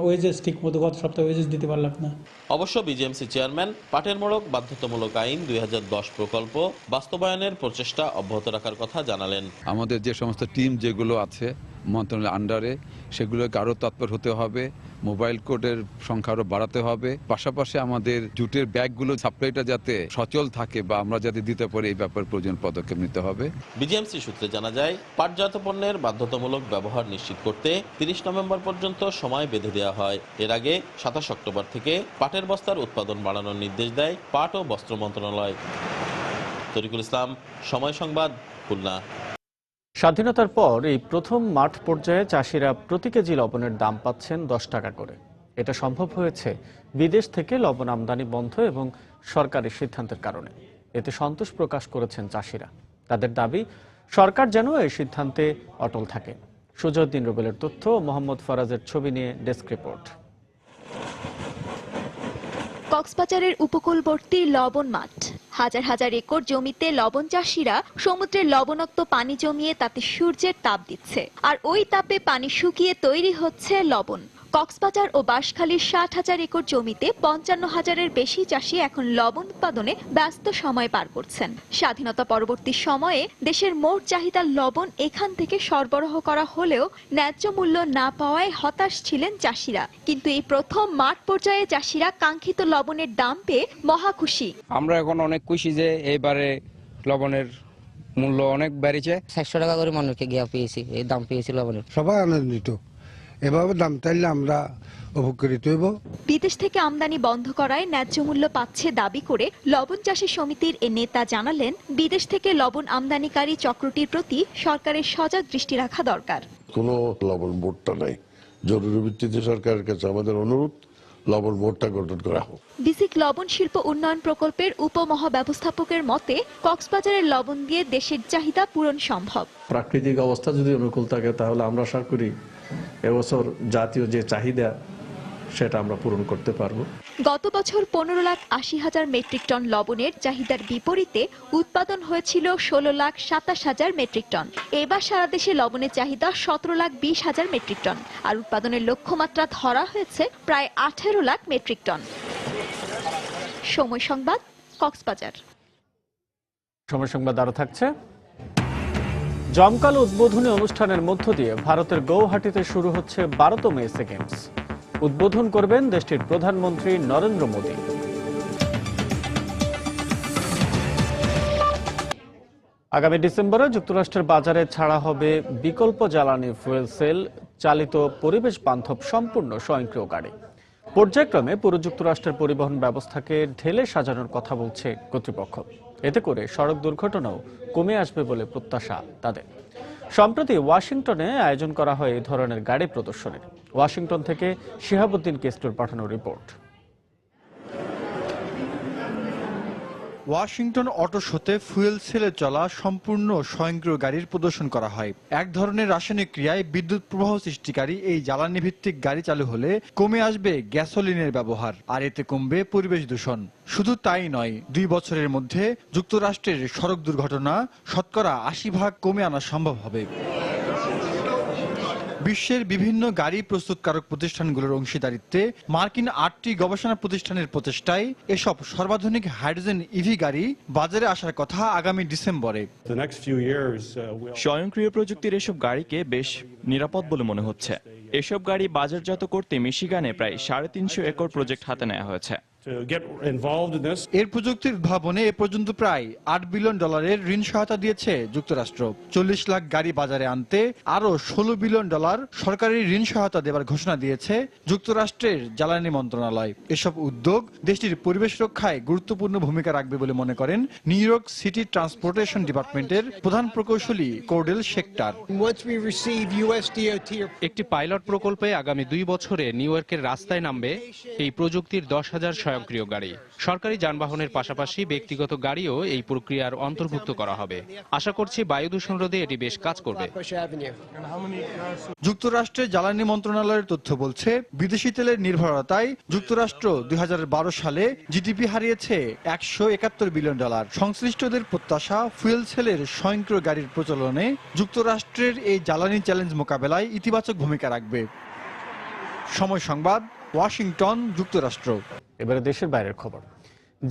ওয়েজেস ঠিক মতো গত সপ্তাহে ওয়েজেস দিতে পারলাম না। অবশ্য বিজেএমসি চেয়ারম্যান পাটের মোড়ক বাধ্যতামূলক আইন 2010 প্রকল্প বাস্তবায়নের প্রচেষ্টা অব্যাহত রাখার কথা জানালেন। আমাদের যে সমস্ত টিম যেগুলো আছে মন্ত্রণালয়ের আন্ডারে, সেগুলোকে আরও তৎপর হতে হবে, মোবাইল কোডের সংখ্যা আরও বাড়াতে হবে, পাশাপাশি আমাদের জুটের ব্যাগগুলো সাপ্লাইটা যাতে সচল থাকে বা আমরা যাতে দিতে পারি এই ব্যাপারে প্রয়োজন পদক্ষেপ নিতে হবে। বিজেএমসি সূত্রে জানা যায় পাটজাত পণ্যের বাধ্যতামূলক ব্যবহার নিশ্চিত করতে 30 নভেম্বর পর্যন্ত সময় বেঁধে দেওয়া হয়। এর আগে 27 অক্টোবর থেকে পাটের বস্তার উৎপাদন বাড়ানোর নির্দেশ দেয় পাট ও বস্ত্র মন্ত্রণালয়। তরিকুল ইসলাম, সময় সংবাদ, খুলনা। স্বাধীনতার পর এই প্রথম মাঠ পর্যায়ে চাষিরা প্রতি কেজি লবণের দাম পাচ্ছেন 10 টাকা করে। এটা সম্ভব হয়েছে বিদেশ থেকে লবণ আমদানি বন্ধ এবং সরকারের সিদ্ধান্তের কারণে। এতে সন্তোষ প্রকাশ করেছেন চাষিরা। তাদের দাবি সরকার যেন এই সিদ্ধান্তে অটল থাকে। সুজউদ্দিন রুবেলের তথ্য, মোহাম্মদ ফরাজের ছবি নিয়ে ডেস্ক রিপোর্ট। কক্সবাজারের উপকূলবর্তী লবণ মাঠ, হাজার হাজার একর জমিতে লবণ চাষিরা সমুদ্রের লবণাক্ত পানি জমিয়ে তাতে সূর্যের তাপ দিচ্ছে, আর ওই তাপে পানি শুকিয়ে তৈরি হচ্ছে লবণ। কক্সবাজার ও বাঁশখালীর 60,000 একর জমিতে 55,000-এর বেশি চাষি এখন লবণ উৎপাদনে ব্যস্ত সময় পার করছেন। স্বাধীনতা পরবর্তী সময়ে দেশের মোট চাহিদার লবণ এখান থেকে সরবরাহ করা হলেও ন্যায্য মূল্য না পাওয়ায় হতাশ ছিলেন চাষিরা। কিন্তু এই প্রথম মাঠ পর্যায়ে চাষিরা কাঙ্ক্ষিত লবণের দাম পেয়ে মহা খুশি। আমরা এখন অনেক খুশি যে এবারে লবণের মূল্য অনেক বেড়েছে। 600 টাকা করে মানুষকে গিয়া পেয়েছি, এই দাম পেয়েছি লবণের। সবাই আনন্দিত, এভাবে দাম চাইলে আমরা উপকৃত হইব। বিদেশ থেকে আমদানি বন্ধ করায় ন্যায্য মূল্য পাচ্ছে দাবি করে লবণ চাষী সমিতির এ নেতা জানালেন, বিদেশ থেকে লবণ আমদানিকারী চক্রটির প্রতি সরকারের সজাগ দৃষ্টি রাখা দরকার। কোনো লবণ বোর্ডটা নাই, জরুরি ভিত্তিতে সরকারের কাছে আমাদের অনুরোধ লবণ বোর্ডটা গঠন করা হোক। বিসিক লবণ শিল্প উন্নয়ন প্রকল্পের উপমহাব্যবস্থাপকের মতে, কক্সবাজারের লবণ দিয়ে দেশের চাহিদা পূরণ সম্ভব। প্রাকৃতিক অবস্থা যদি অনুকূল থাকে তাহলে আমরা আশা করি এবছর জাতীয় যে চাহিদা সেটা আমরা পূরণ করতে পারবো। গত বছর 15,80,000 মেট্রিক টন লবণের চাহিদার বিপরীতে উৎপাদন হয়েছিল 16,27,000 মেট্রিক টন। এবার সারা দেশে লবণের চাহিদা 17,20,000 মেট্রিক টন, আর উৎপাদনের লক্ষ্যমাত্রা ধরা হয়েছে প্রায় 18 লাখ মেট্রিক টন। সময় সংবাদ, কক্সবাজার। সময় সংবাদ আরো থাকছে। জমকালো উদ্বোধনী অনুষ্ঠানের মধ্য দিয়ে ভারতের গৌহাটিতে শুরু হচ্ছে 12তম এশিয়া গেমস। উদ্বোধন করবেন দেশটির প্রধানমন্ত্রী নরেন্দ্র মোদী। আগামী ডিসেম্বরে যুক্তরাষ্ট্রের বাজারে ছাড়া হবে বিকল্প জ্বালানি ফুয়েল সেল চালিত পরিবেশ বান্ধব সম্পূর্ণ স্বয়ংক্রিয় গাড়ি। পর্যায়ক্রমে পুরো যুক্তরাষ্ট্রের পরিবহন ব্যবস্থাকে ঢেলে সাজানোর কথা বলছে কর্তৃপক্ষ। এতে করে সড়ক দুর্ঘটনাও কমে আসবে বলে প্রত্যাশা তাদের। সম্প্রতি ওয়াশিংটনে আয়োজন করা হয় এই ধরনের গাড়ি প্রদর্শনীর। ওয়াশিংটন থেকে শিহাবুদ্দিন কেস্টুর পাঠানো রিপোর্ট। ওয়াশিংটন অটো শোতে ফুয়েল সেলে চলা সম্পূর্ণ স্বয়ংক্রিয় গাড়ির প্রদর্শন করা হয়। এক ধরনের রাসায়নিক ক্রিয়ায় বিদ্যুৎ প্রবাহ সৃষ্টিকারী এই জ্বালানি ভিত্তিক গাড়ি চালু হলে কমে আসবে গ্যাসোলিনের ব্যবহার, আর এতে কমবে পরিবেশ দূষণ। শুধু তাই নয়, 2 বছরের মধ্যে যুক্তরাষ্ট্রের সড়ক দুর্ঘটনা শতকরা 80% কমে আনা সম্ভব হবে। বিশ্বের বিভিন্ন গাড়ি প্রস্তুতকারক প্রতিষ্ঠানগুলোর অংশীদারিত্বে মার্কিন 8টি গবেষণা প্রতিষ্ঠানের প্রচেষ্টায় এসব সর্বাধুনিক হাইড্রোজেন ইভি গাড়ি বাজারে আসার কথা আগামী ডিসেম্বরে। স্বয়ংক্রিয় প্রযুক্তির এসব গাড়িকে বেশ নিরাপদ বলে মনে হচ্ছে। এসব গাড়ি বাজারজাত করতে মিশিগানে প্রায় 350 একর প্রজেক্ট হাতে নেওয়া হয়েছে। এর প্রযুক্তির উদ্ভাবনে এ পর্যন্ত প্রায় $8 বিলিয়ন ঋণ সহায়তা দিয়েছে যুক্তরাষ্ট্র। 40 লাখ গাড়ি বাজারে আনতে আরো $16 বিলিয়ন সরকারি ঋণ সহায়তা দেওয়ার ঘোষণা দিয়েছে যুক্তরাষ্ট্রের জ্বালানি মন্ত্রণালয়। এসব উদ্যোগ দেশটির পরিবেশ রক্ষায় গুরুত্বপূর্ণ ভূমিকা রাখবে বলে মনে করেন নিউ ইয়র্ক সিটি ট্রান্সপোর্টেশন ডিপার্টমেন্টের প্রধান প্রকৌশলী কোর্ডেল শেক্টার। একটি পাইলট প্রকল্পে আগামী 2 বছরে নিউ ইয়র্কের রাস্তায় নামবে এই প্রযুক্তির 10,000 স্বয়ংক্রিয় গাড়ি। সরকারি যানবাহনের পাশাপাশি ব্যক্তিগত গাড়িও এই প্রক্রিয়ার অন্তর্ভুক্ত করা হবে। আশা করছি বায়ু দূষণ রোধে এটি বেশ কাজ করবে। যুক্তরাষ্ট্রের জ্বালানি মন্ত্রণালয়ের তথ্য বলছে, বিদেশি তেলের নির্ভরতায় যুক্তরাষ্ট্র 2012 সালে জিডিপি হারিয়েছে $171 বিলিয়ন। সংশ্লিষ্টদের প্রত্যাশা, ফুয়েল সেলের স্বয়ংক্রিয় গাড়ির প্রচলনে যুক্তরাষ্ট্রের এই জ্বালানি চ্যালেঞ্জ মোকাবেলায় ইতিবাচক ভূমিকা রাখবে। সময় সংবাদ, ওয়াশিংটন, যুক্তরাষ্ট্র। এবারে দেশের বাইরের খবর।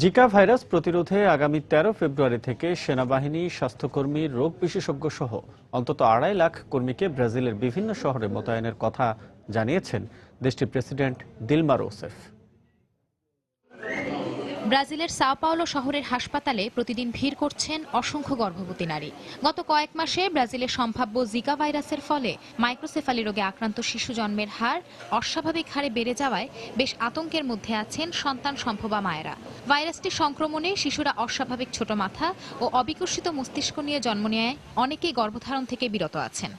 জিকা ভাইরাস প্রতিরোধে আগামী 13 ফেব্রুয়ারি থেকে সেনাবাহিনী, স্বাস্থ্যকর্মী, রোগ বিশেষজ্ঞ সহ অন্তত 2.5 লাখ কর্মীকে ব্রাজিলের বিভিন্ন শহরে মোতায়েনের কথা জানিয়েছেন দেশটির প্রেসিডেন্ট দিলমা রোসেফ। ব্রাজিলের সাও পাওলো শহরের হাসপাতালে প্রতিদিন ভিড় করছেন অসংখ্য গর্ভবতী নারী। গত কয়েক মাসে ব্রাজিলে সম্ভাব্য জিকা ভাইরাসের ফলে মাইক্রোসেফালি রোগে আক্রান্ত শিশু জন্মের হার অস্বাভাবিক হারে বেড়ে যাওয়ায় বেশ আতঙ্কের মধ্যে আছেন সন্তান সম্ভবা মায়েরা। ভাইরাসটি সংক্রমণে শিশুরা অস্বাভাবিক ছোট মাথা ও অবিকশিত মস্তিষ্ক নিয়ে জন্ম নেয় অনেকেই গর্ভধারণ থেকে বিরত আছেন।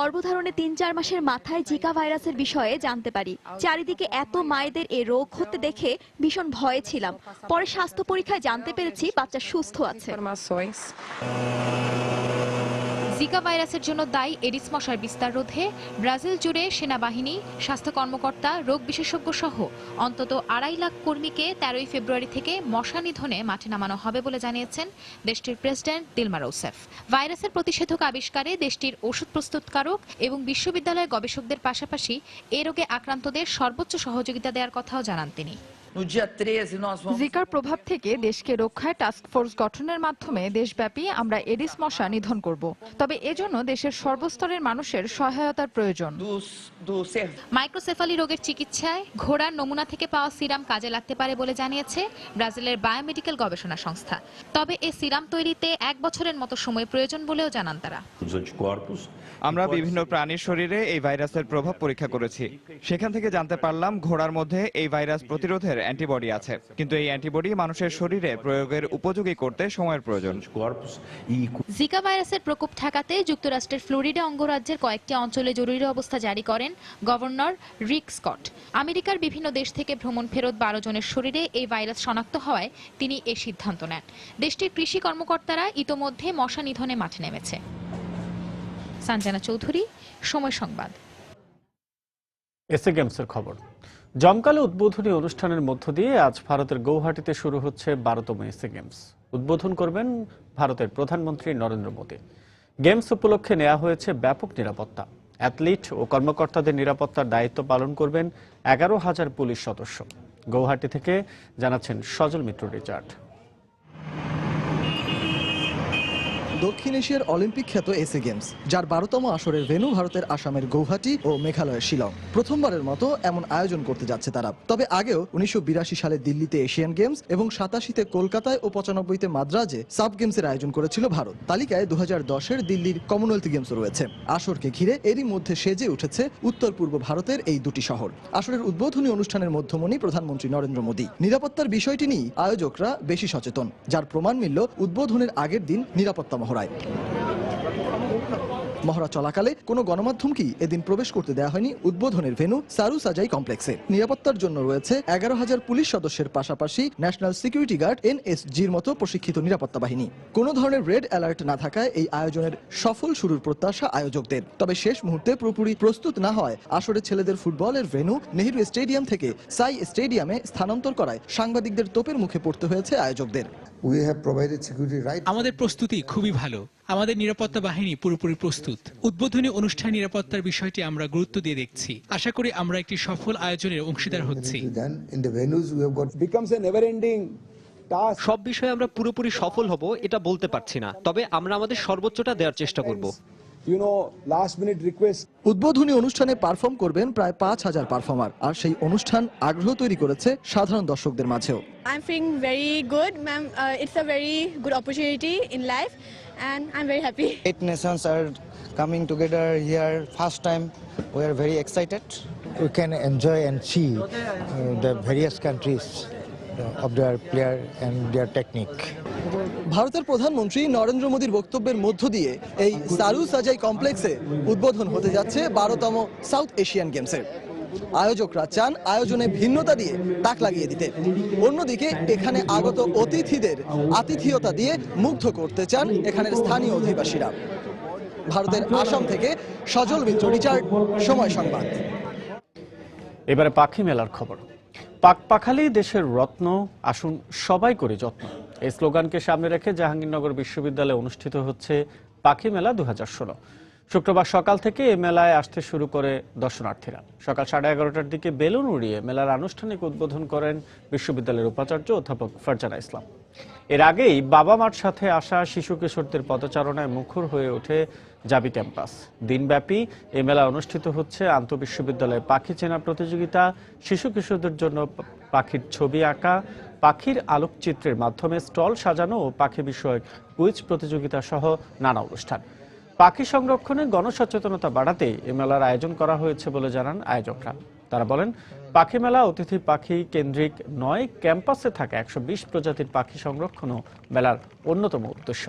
গর্ভধারণে 3-4 মাসের মাথায় জিকা ভাইরাসের বিষয়ে জানতে পারি। চারিদিকে এত মায়েদের এ রোগ হতে দেখে ভীষণ ভয়ে ছিলাম। পরে স্বাস্থ্য পরীক্ষায় জানতে পেরেছি বাচ্চা সুস্থ আছে। জিকা ভাইরাসের জন্য দায়ী এডিস মশার বিস্তার রোধে ব্রাজিল জুড়ে সেনাবাহিনী, স্বাস্থ্য কর্মকর্তা, রোগ বিশেষজ্ঞ সহ অন্তত 2.5 লাখ কর্মীকে 13 ফেব্রুয়ারি থেকে মশা নিধনে মাঠে নামানো হবে বলে জানিয়েছেন দেশটির প্রেসিডেন্ট দিলমা রোসেফ। ভাইরাসের প্রতিষেধক আবিষ্কারে দেশটির ওষুধ প্রস্তুতকারক এবং বিশ্ববিদ্যালয় গবেষকদের পাশাপাশি এ রোগে আক্রান্তদের সর্বোচ্চ সহযোগিতা দেওয়ার কথাও জানান তিনি। জিকার প্রভাব থেকে দেশকে রক্ষায় টাস্কফোর্স গঠনের মাধ্যমে দেশব্যাপী আমরা এডিস মশা নিধন করব। তবে এজন্য দেশের সর্বস্তরের মানুষের সহায়তার প্রয়োজন। মাইক্রোসেফালি রোগের চিকিৎসায় ঘোড়ার নমুনা থেকে পাওয়া সিরাম কাজে লাগতে পারে বলে জানিয়েছে ব্রাজিলের বায়োমেডিক্যাল গবেষণা সংস্থা। তবে এই সিরাম তৈরিতে 1 বছরের মতো সময় প্রয়োজন বলেও জানান তারা। আমরা বিভিন্ন প্রাণীর শরীরে এই ভাইরাসের প্রভাব পরীক্ষা করেছি। সেখান থেকে জানতে পারলাম ঘোড়ার মধ্যে এই ভাইরাস প্রতিরোধের অ্যান্টিবডি আছে, কিন্তু এই অ্যান্টিবডি মানুষের শরীরে প্রয়োগের উপযোগী করতে সময়ের প্রয়োজন। জিকা ভাইরাসের প্রকোপ ঠেকাতে যুক্তরাষ্ট্রের ফ্লোরিডা অঙ্গরাজ্যের কয়েকটি অঞ্চলে জরুরি অবস্থা জারি করেন গভর্নর রিক স্কট। আমেরিকার বিভিন্ন দেশ থেকে ভ্রমণ ফেরত 12 জনের শরীরে এই ভাইরাস শনাক্ত হওয়ায় তিনি এই সিদ্ধান্ত নেন। দেশটির কৃষি কর্মকর্তারা ইতোমধ্যে মশা নিধনে মাঠে নেমেছে। সঞ্জনা চৌধুরী, সময় সংবাদ। এসএ গেমসের খবর। জমকালো উদ্বোধনী অনুষ্ঠানের মধ্য দিয়ে আজ ভারতের গৌহাটিতে শুরু হচ্ছে 12তম এসএ গেমস। উদ্বোধন করবেন ভারতের প্রধানমন্ত্রী নরেন্দ্র মোদী। গেমস উপলক্ষে নেওয়া হয়েছে ব্যাপক নিরাপত্তা। অ্যাথলিট ও কর্মকর্তাদের নিরাপত্তার দায়িত্ব পালন করবেন 11,000 পুলিশ সদস্য। গৌহাটি থেকে জানাচ্ছেন সজল মিত্র রিচার্ড। দক্ষিণ এশিয়ার অলিম্পিক খ্যাত এসএ গেমস, যার 12তম আসরের ভেন্যু ভারতের আসামের গৌহাটি ও মেঘালয়ের শিলং। প্রথমবারের মতো এমন আয়োজন করতে যাচ্ছে তারা। তবে আগেও 1982 সালে দিল্লিতে এশিয়ান গেমস এবং 87-তে কলকাতায় ও 95-তে মাদ্রাজে সাব গেমসের আয়োজন করেছিল ভারত। তালিকায় 2010-এর দিল্লির কমনওয়েলথ গেমসও রয়েছে। আসরকে ঘিরে এরই মধ্যে সেজে উঠেছে উত্তর পূর্ব ভারতের এই দুটি শহর। আসরের উদ্বোধনী অনুষ্ঠানের মধ্যমণি প্রধানমন্ত্রী নরেন্দ্র মোদী। নিরাপত্তার বিষয়টি নিয়ে আয়োজকরা বেশি সচেতন, যার প্রমাণ মিলল উদ্বোধনের আগের দিন নিরাপত্তা মহড়া চলাকালে কোনো গণমাধ্যমকেই এদিন প্রবেশ করতে দেওয়া হয়নি উদ্বোধনের ভেন্যু সারু সাজাই কমপ্লেক্সে। নিরাপত্তার জন্য রয়েছে 11,000 পুলিশ সদস্যের পাশাপাশি ন্যাশনাল সিকিউরিটি গার্ড NSGর মতো প্রশিক্ষিত নিরাপত্তা বাহিনী। কোনো ধরনের রেড অ্যালার্ট না থাকায় এই আয়োজনের সফল শুরুর প্রত্যাশা আয়োজকদের। তবে শেষ মুহূর্তে পুরোপুরি প্রস্তুত না হয় আসরে ছেলেদের ফুটবলের ভেন্যু নেহেরু স্টেডিয়াম থেকে সাই স্টেডিয়ামে স্থানান্তর করায় সাংবাদিকদের তোপের মুখে পড়তে হয়েছে আয়োজকদের। আমাদের প্রস্তুতি খুবই ভালো। আমাদের নিরাপত্তা বাহিনী পুরোপুরি প্রস্তুত। উদ্বোধনী অনুষ্ঠান নিরাপত্তার বিষয়টি আমরা গুরুত্ব দিয়ে দেখছি। আশা করি আমরা একটি সফল আয়োজনের অংশীদার হচ্ছি। সব বিষয়ে আমরা পুরোপুরি সফল হব এটা বলতে পারছি না, তবে আমরা আমাদের সর্বোচ্চটা দেওয়ার চেষ্টা করব। উদ্বোধনী অনুষ্ঠানে পারফর্ম করবেন প্রায় 5,000 পারফর্মার, আর সেই অনুষ্ঠান আগ্রহ তৈরি করেছে সাধারণ দর্শকদের মাঝেও। I'm feeling very good, ma'am. It's a very good opportunity in life, and I'm very happy. 8 nations are coming together here. First time, we are very excited. We can enjoy and see the various countries of their player and their technique. ভারতের প্রধানমন্ত্রী নরেন্দ্র মোদীর বক্তব্যের মধ্য দিয়ে এই সারু সাজাই কমপ্লেক্সে উদ্বোধন হতে যাচ্ছে 12তম সাউথ এশিয়ান গেমসের। আয়োজকরা চান আয়োজনে ভিন্নতা দিয়ে তাক লাগিয়ে দিতে। অন্যদিকে এখানে আগত অতিথিদের আতিথেয়তা দিয়ে মুগ্ধ করতে চান এখানের স্থানীয় অধিবাসীরা। ভারতের আসাম থেকে সজল মিত্র, রিচার্ড, সময় সংবাদ। এবারে পাখি মেলার খবর। পাখপাখালি দেশের রত্ন, আসুন সবাই করে যত্ন, এই স্লোগানকে সামনে রেখে জাহাঙ্গীরনগর বিশ্ববিদ্যালয়ে অনুষ্ঠিত হচ্ছে পাখি মেলা 2016। শুক্রবার সকাল থেকে এই মেলায় আসতে শুরু করে দর্শনার্থীরা। সকাল 11:30টার দিকে বেলুন উড়িয়ে মেলার আনুষ্ঠানিক উদ্বোধন করেন বিশ্ববিদ্যালয়ের উপাচার্য অধ্যাপক ফারজানা ইসলাম। এর আগেই বাবা মার সাথে আসা শিশু কিশোরদের পদচারণায় মুখর হয়ে ওঠে জাবি ক্যাম্পাস। দিনব্যাপী এই মেলা অনুষ্ঠিত হচ্ছে আন্তঃবিশ্ববিদ্যালয় পাখি চেনা প্রতিযোগিতা, শিশু কিশোরদের জন্য পাখির ছবি আঁকা, পাখির আলোকচিত্রের মাধ্যমে স্টল সাজানো ও পাখি বিষয়ক কুইজ প্রতিযোগিতা সহ নানা অনুষ্ঠান। পাখি সংরক্ষণে গণসচেতনতা বাড়াতে এ মেলার আয়োজন করা হয়েছে বলে জানান আয়োজকরা। তারা বলেন, পাখি মেলা অতিথি পাখি কেন্দ্রিক নয়, ক্যাম্পাসে থাকা 120 প্রজাতির পাখি সংরক্ষণও মেলার অন্যতম উদ্দেশ্য।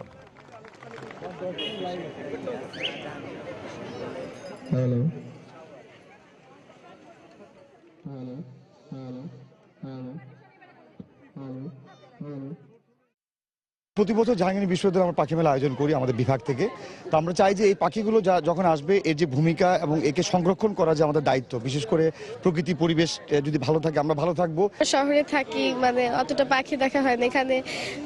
প্রতি বছর জাহাঙ্গীরনগর বিশ্ববিদ্যালয়ে আমরা পাখি মেলা আয়োজন করি আমাদের বিভাগ থেকে। তো আমরা চাই যে এই পাখিগুলো যখন আসবে, এর যে ভূমিকা এবং একে সংরক্ষণ করা যে আমাদের দায়িত্ব, বিশেষ করে প্রকৃতি পরিবেশ যদি ভালো থাকে আমরা ভালো থাকবো। শহরে থাকি, মানে অতটা পাখি দেখা হয় না। এখানে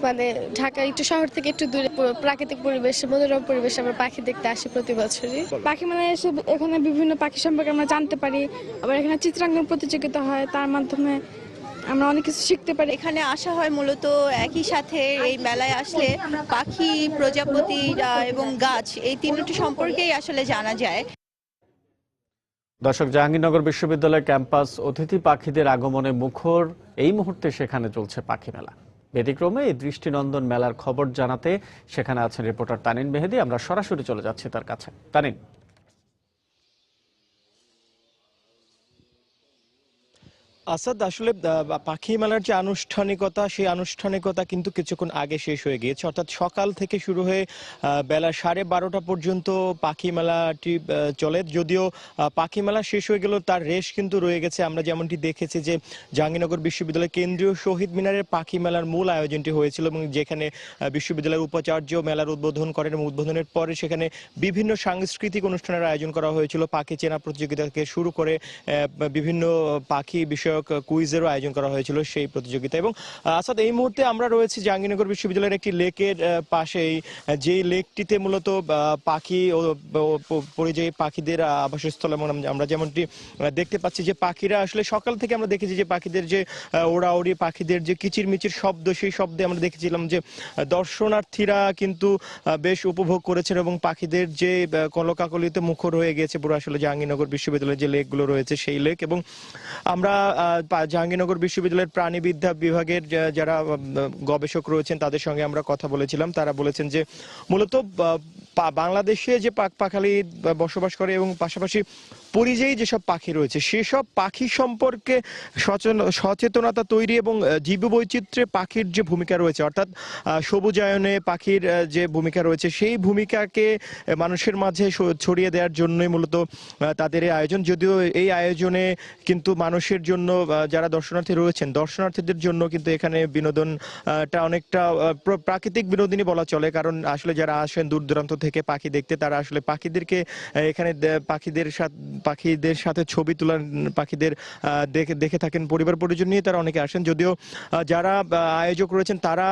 মানে ঢাকা একটু শহর থেকে একটু দূরে প্রাকৃতিক পরিবেশ, মনোরম পরিবেশ, আমরা পাখি দেখতে আসি প্রতি বছরই। পাখি মেলায় এসে এখানে বিভিন্ন পাখি সম্পর্কে আমরা জানতে পারি। আবার এখানে চিত্রাঙ্কন প্রতিযোগিতা হয়, তার মাধ্যমে আমরা অনেক কিছু শিখতে পারি। এখানে আসা হয় মূলত একই সাথে এই মেলায় আসলে পাখি, প্রজাপতি এবং গাছ, এই তিনটি সম্পর্কেই আসলে জানা যায়। দর্শক, জাহাঙ্গীরনগর বিশ্ববিদ্যালয় ক্যাম্পাস অতিথি পাখিদের আগমনে মুখর। এই মুহূর্তে সেখানে চলছে পাখি মেলা। ব্যতিক্রমে এই দৃষ্টিনন্দন মেলার খবর জানাতে সেখানে আছেন রিপোর্টার তানিন মেহেদি। আমরা সরাসরি চলে যাচ্ছি তার কাছে। তানিন। আসাদ, আসলে পাখি মেলার যে আনুষ্ঠানিকতা, সেই আনুষ্ঠানিকতা কিন্তু কিছুক্ষণ আগে শেষ হয়ে গিয়েছে। অর্থাৎ সকাল থেকে শুরু হয়ে বেলা 12:30 পর্যন্ত পাখি মেলাটি চলে। যদিও পাখি মেলা শেষ হয়ে গেল, তার রেশ কিন্তু রয়ে গেছে। আমরা যেমনটি দেখেছি যে জাহাঙ্গীরনগর বিশ্ববিদ্যালয় কেন্দ্রীয় শহীদ মিনারের পাখি মেলার মূল আয়োজনটি হয়েছিল এবং যেখানে বিশ্ববিদ্যালয়ের উপাচার্য মেলার উদ্বোধন করেন এবং উদ্বোধনের পরে সেখানে বিভিন্ন সাংস্কৃতিক অনুষ্ঠানের আয়োজন করা হয়েছিল। পাখি চেনা প্রতিযোগিতা থেকে শুরু করে বিভিন্ন পাখি বিষয় কুইজেরও আয়োজন করা হয়েছিল সেই প্রতিযোগিতা। এবং আসাদ, এই মুহূর্তে আমরা রয়েছি জাহাঙ্গীরনগর বিশ্ববিদ্যালয়ের একটি লেকের পাশেই, যেই লেকটিতে মূলত পাখি ও পরিযায়ী পাখিদের আবাসস্থল। এবং আমরা যেমনটি দেখতে পাচ্ছি যে পাখিরা আসলে সকাল থেকে আমরা দেখেছি যে পাখিদের যে ওড়াউড়ি, পাখিদের যে কিচিরমিচির শব্দ, সেই শব্দে আমরা দেখেছিলাম যে দর্শনার্থীরা কিন্তু বেশ উপভোগ করেছেন এবং পাখিদের যে কলকাকলিতে মুখর হয়ে গেছে পুরো আসলে জাহাঙ্গীরনগর বিশ্ববিদ্যালয়ের যে লেকগুলো রয়েছে সেই লেক। এবং আমরা জাহাঙ্গীরনগর বিশ্ববিদ্যালয়ের প্রাণীবিদ্যা বিভাগের যারা গবেষক রয়েছেন তাদের সঙ্গে আমরা কথা বলেছিলাম। তারা বলেছেন যে মূলত বাংলাদেশে যে পাখালি বসবাস করে এবং পাশাপাশি পরিযায়ী যেসব পাখি রয়েছে সেসব পাখি সম্পর্কে সচেতনতা তৈরি এবং জীববৈচিত্র্যে পাখির যে ভূমিকা রয়েছে, অর্থাৎ সবুজায়নে পাখির যে ভূমিকা রয়েছে, সেই ভূমিকাকে মানুষের মাঝে ছড়িয়ে দেওয়ার জন্যই মূলত তাদের এই আয়োজন। যদিও এই আয়োজনে কিন্তু মানুষের জন্য, যারা দর্শনার্থী রয়েছেন দর্শনার্থীদের জন্য কিন্তু এখানে বিনোদনটা অনেকটা প্রাকৃতিক বিনোদনই বলা চলে। কারণ আসলে যারা আসেন দূর দূরান্ত থেকে পাখি দেখতে, তারা আসলে পাখিদেরকে এখানে পাখিদের সাথে ছবি তোলার, পাখিদের দেখে থাকেন, পরিবার পরিজন নিয়ে তারা অনেকে আসেন। যদিও যারা আয়োজক রয়েছেন তারা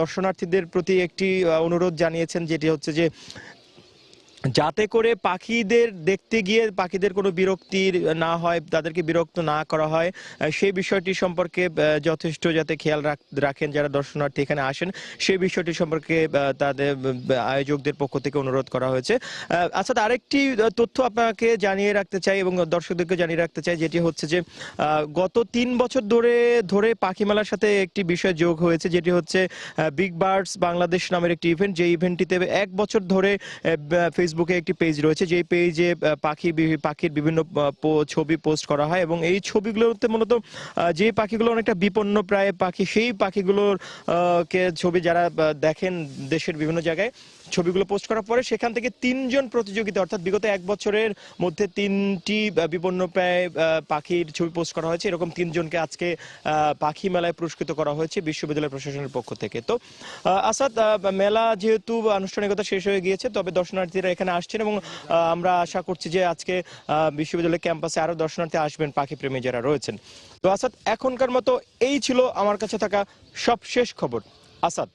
দর্শনার্থীদের প্রতি একটি অনুরোধ জানিয়েছেন, যেটি হচ্ছে যে যাতে করে পাখিদের দেখতে গিয়ে পাখিদের কোনো বিরক্তি না হয়, তাদেরকে বিরক্ত না করা হয়, সেই বিষয়টি সম্পর্কে যথেষ্ট যাতে খেয়াল রাখেন যারা দর্শনার্থী এখানে আসেন, সেই বিষয়টি সম্পর্কে তাদের আয়োজকদের পক্ষ থেকে অনুরোধ করা হয়েছে। আচ্ছা, আরেকটি তথ্য আপনাকে জানিয়ে রাখতে চাই এবং দর্শকদেরকে জানিয়ে রাখতে চাই, যেটি হচ্ছে যে গত 3 বছর ধরে পাখি মেলার সাথে একটি বিষয় যোগ হয়েছে, যেটি হচ্ছে বিগ বার্ডস বাংলাদেশ নামের একটি ইভেন্ট। যে ইভেন্টটিতে 1 বছর ধরে ফেসবুকে একটি পেজ রয়েছে, যেই পেজে পাখির বিভিন্ন ছবি পোস্ট করা হয় এবং এই ছবিগুলোতে মূলত যে পাখিগুলো অনেকটা বিপন্ন প্রায় পাখি, সেই পাখিগুলোর ছবি যারা দেখেন দেশের বিভিন্ন জায়গায় ছবিগুলো পোস্ট করার পরে সেখান থেকে 3 জন প্রতিযোগিতা, অর্থাৎ বিগত 1 বছরের মধ্যে 3টি বিপন্ন প্রায় পাখির ছবি পোস্ট করা হয়েছে। এরকম 3 জনকে আজকে পাখি মেলায় পুরস্কৃত করা হয়েছে বিশ্ববিদ্যালয় প্রশাসনের পক্ষ থেকে। তো আসাদ, মেলা যেহেতু আনুষ্ঠানিকতা শেষ হয়ে গিয়েছে, তবে দর্শনার্থীরা এখানে আসছেন এবং আমরা আশা করছি যে আজকে বিশ্ববিদ্যালয় ক্যাম্পাসে আরো দর্শনার্থী আসবেন পাখি প্রেমী যারা রয়েছেন। তো আসাদ, এখনকার মতো এই ছিল আমার কাছে থাকা সবশেষ খবর। আসাদ।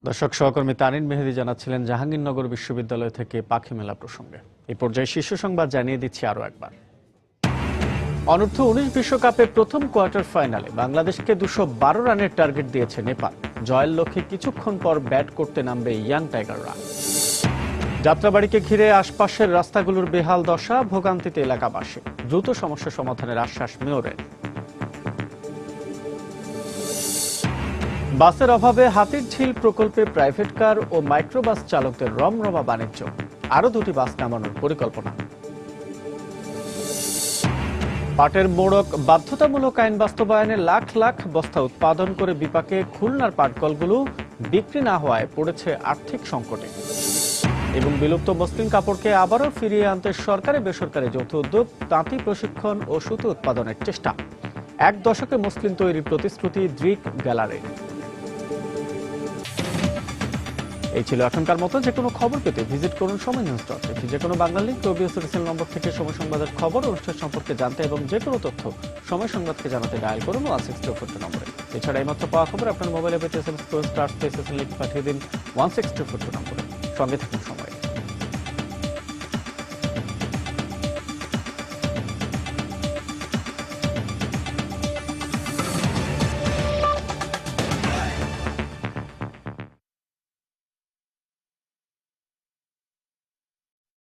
দর্শক, সহকর্মী তানিন মেহেদি জানাচ্ছিলেন জাহাঙ্গীরনগর বিশ্ববিদ্যালয় থেকে পাখি মেলা প্রসঙ্গে। এই পর্যায়ে শীর্ষ সংবাদ জানিয়ে দিচ্ছি আরো একবার। অনূর্ধ্ব 19 বিশ্বকাপে প্রথম কোয়ার্টার ফাইনালে বাংলাদেশকে 212 রানের টার্গেট দিয়েছে নেপাল। জয়ের লক্ষ্যে কিছুক্ষণ পর ব্যাট করতে নামবে ইয়াং টাইগাররা। যাত্রাবাড়িকে ঘিরে আশপাশের রাস্তাগুলোর বেহাল দশা, ভোগান্তিতে এলাকাবাসী। দ্রুত সমস্যা সমাধানের আশ্বাস মেয়রের। বাসের অভাবে হাতিরঝিল প্রকল্পে প্রাইভেট কার ও মাইক্রোবাস চালকদের রমরমা বাণিজ্য। আরো 2টি বাস নামানোর পরিকল্পনা। পাটের মোড়ক বাধ্যতামূলক আইন বাস্তবায়নে লাখ লাখ বস্তা উৎপাদন করে বিপাকে খুলনার পাটকলগুলো বিক্রি না হওয়ায় পড়েছে আর্থিক সংকটে। এবং বিলুপ্ত মসলিন কাপড়কে আবারও ফিরিয়ে আনতে সরকারি বেসরকারি যৌথ উদ্যোগ, তাঁতি প্রশিক্ষণ ও সুতো উৎপাদনের চেষ্টা। 1 দশকে মসলিন তৈরির প্রতিশ্রুতি দৃক গ্যালারির। এই ছিল এখনকার মতো। যে কোনো খবর পেতে ভিজিট করুন সময় নিউজ.টিভি। যে কোনো বাংলা লিঙ্ক নম্বর থেকে সময় সংবাদের খবর অনুষ্ঠান সম্পর্কে জানতে এবং যে কোনো তথ্য সময় সংবাদকে জানাতে ডায়াল করুন 1624 নম্বরে। এছাড়া এইমাত্র পাওয়া খবর আপনার মোবাইলে পেতে SMS লিঙ্ক পাঠিয়ে দিন 1624 নম্বরে। সঙ্গে থাকুন সময়।